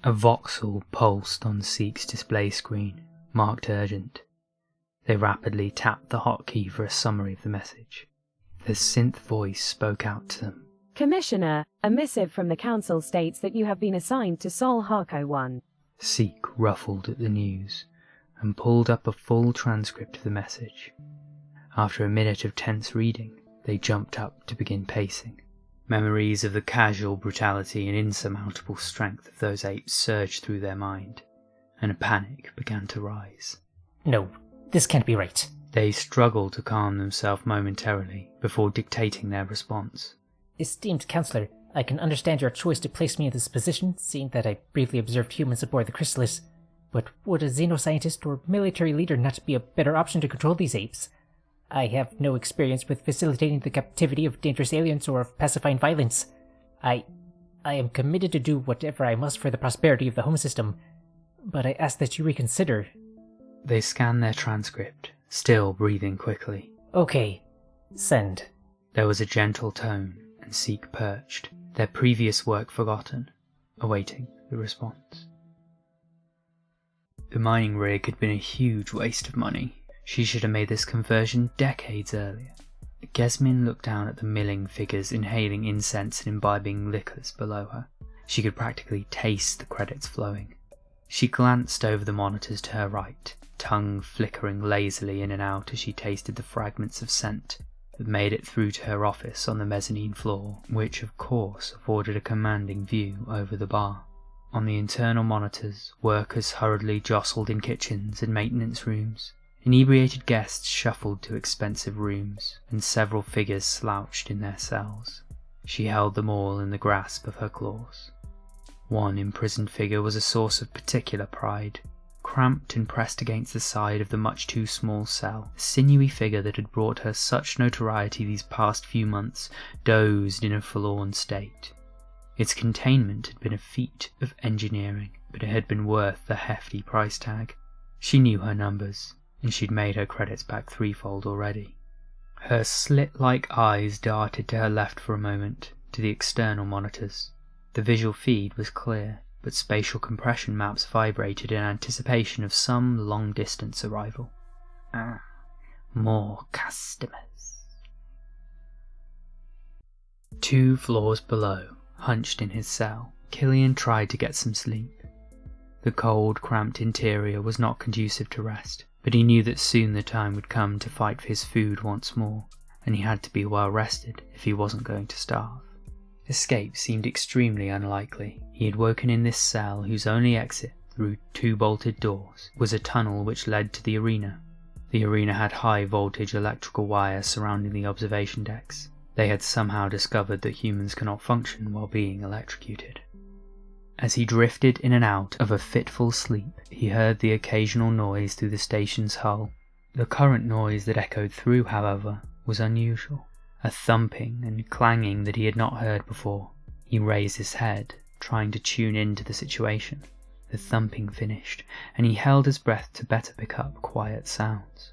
A voxel pulsed on Seek's display screen, marked urgent. They rapidly tapped the hotkey for a summary of the message. The synth voice spoke out to them. Commissioner, a missive from the Council states that you have been assigned to Sol Harko 1. Seek ruffled at the news and pulled up a full transcript of the message. After a minute of tense reading, they jumped up to begin pacing. Memories of the casual brutality and insurmountable strength of those apes surged through their mind, and a panic began to rise. No, this can't be right. They struggled to calm themselves momentarily before dictating their response. Esteemed Counselor, I can understand your choice to place me in this position, seeing that I briefly observed humans aboard the Chrysalis. But would a xenoscientist or military leader not be a better option to control these apes? I have no experience with facilitating the captivity of dangerous aliens or of pacifying violence. I am committed to do whatever I must for the prosperity of the home system, but I ask that you reconsider. They scanned their transcript, still breathing quickly. Okay, send. There was a gentle tone, and Seek perched, their previous work forgotten, awaiting the response. The mining rig had been a huge waste of money. She should have made this conversion decades earlier. Gesmin looked down at the milling figures inhaling incense and imbibing liquors below her. She could practically taste the credits flowing. She glanced over the monitors to her right, tongue flickering lazily in and out as she tasted the fragments of scent that made it through to her office on the mezzanine floor, which of course afforded a commanding view over the bar. On the internal monitors, workers hurriedly jostled in kitchens and maintenance rooms. Inebriated guests shuffled to expensive rooms, and several figures slouched in their cells. She held them all in the grasp of her claws. One imprisoned figure was a source of particular pride. Cramped and pressed against the side of the much too small cell, a sinewy figure that had brought her such notoriety these past few months dozed in a forlorn state. Its containment had been a feat of engineering, but it had been worth the hefty price tag. She knew her numbers, and she'd made her credits back threefold already. Her slit-like eyes darted to her left for a moment, to the external monitors. The visual feed was clear, but spatial compression maps vibrated in anticipation of some long-distance arrival. More customers. 2 floors below, hunched in his cell, Killian tried to get some sleep. The cold, cramped interior was not conducive to rest, but he knew that soon the time would come to fight for his food once more, and he had to be well rested if he wasn't going to starve. Escape seemed extremely unlikely. He had woken in this cell whose only exit, through 2 bolted doors, was a tunnel which led to the arena. The arena had high-voltage electrical wires surrounding the observation decks. They had somehow discovered that humans cannot function while being electrocuted. As he drifted in and out of a fitful sleep, he heard the occasional noise through the station's hull. The current noise that echoed through, however, was unusual, a thumping and clanging that he had not heard before. He raised his head, trying to tune into the situation. The thumping finished, and he held his breath to better pick up quiet sounds.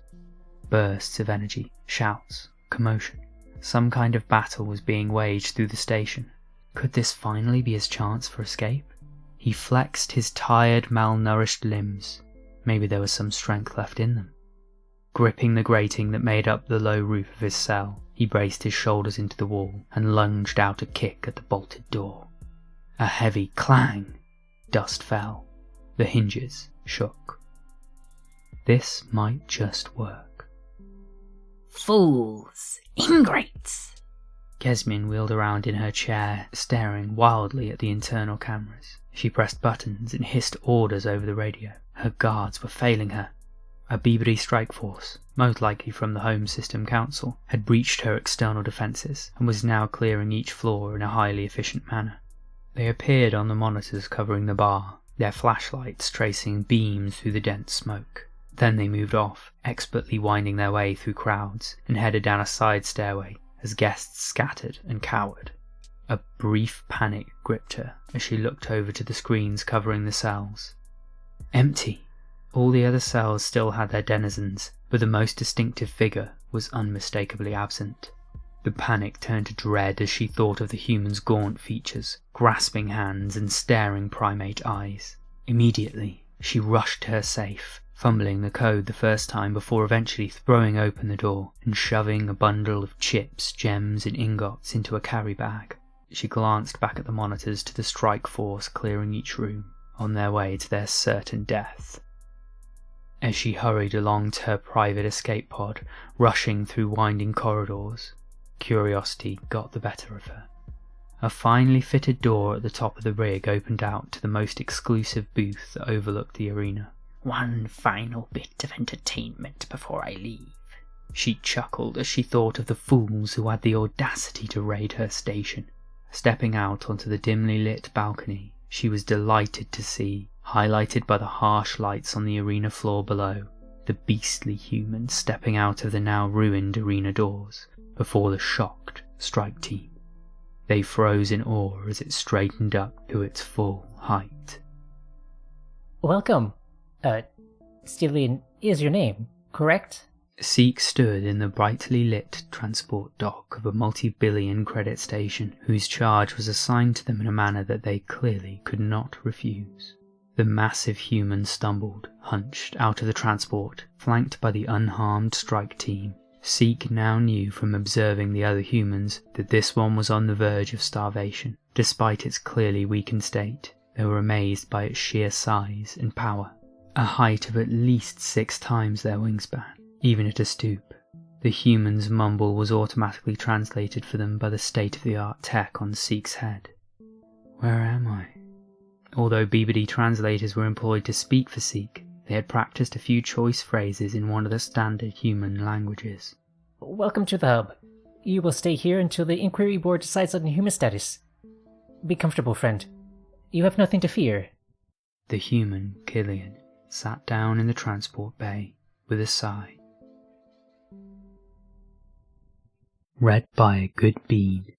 Bursts of energy, shouts, commotion. Some kind of battle was being waged through the station. Could this finally be his chance for escape? He flexed his tired, malnourished limbs. Maybe there was some strength left in them. Gripping the grating that made up the low roof of his cell, he braced his shoulders into the wall and lunged out a kick at the bolted door. A heavy clang. Dust fell. The hinges shook. This might just work. Fools! Ingrates! Kesmin wheeled around in her chair, staring wildly at the internal cameras. She pressed buttons and hissed orders over the radio. Her guards were failing her. A Bibiri strike force, most likely from the Home System Council, had breached her external defences and was now clearing each floor in a highly efficient manner. They appeared on the monitors covering the bar, their flashlights tracing beams through the dense smoke. Then they moved off, expertly winding their way through crowds, and headed down a side stairway as guests scattered and cowered. A brief panic gripped her as she looked over to the screens covering the cells. Empty! All the other cells still had their denizens, but the most distinctive figure was unmistakably absent. The panic turned to dread as she thought of the human's gaunt features, grasping hands and staring primate eyes. Immediately, she rushed to her safe, fumbling the code the first time before eventually throwing open the door and shoving a bundle of chips, gems and ingots into a carry bag. She glanced back at the monitors to the strike force clearing each room, on their way to their certain death. As she hurried along to her private escape pod, rushing through winding corridors, curiosity got the better of her. A finely fitted door at the top of the rig opened out to the most exclusive booth that overlooked the arena. "One final bit of entertainment before I leave," she chuckled as she thought of the fools who had the audacity to raid her station. Stepping out onto the dimly lit balcony, she was delighted to see, highlighted by the harsh lights on the arena floor below, the beastly humans stepping out of the now ruined arena doors before the shocked strike team. They froze in awe as it straightened up to its full height. Welcome. Stillian is your name, correct? Seek stood in the brightly lit transport dock of a multi-billion credit station whose charge was assigned to them in a manner that they clearly could not refuse. The massive human stumbled, hunched, out of the transport, flanked by the unharmed strike team. Seek now knew from observing the other humans that this one was on the verge of starvation. Despite its clearly weakened state, they were amazed by its sheer size and power. A height of at least 6 times their wingspan, even at a stoop. The human's mumble was automatically translated for them by the state-of-the-art tech on Seek's head. "Where am I?" Although Bibiri translators were employed to speak for Seek, they had practiced a few choice phrases in one of the standard human languages. Welcome to the hub. You will stay here until the inquiry board decides on your human status. Be comfortable, friend. You have nothing to fear. The human, Killian, sat down in the transport bay with a sigh. Read by a good bean.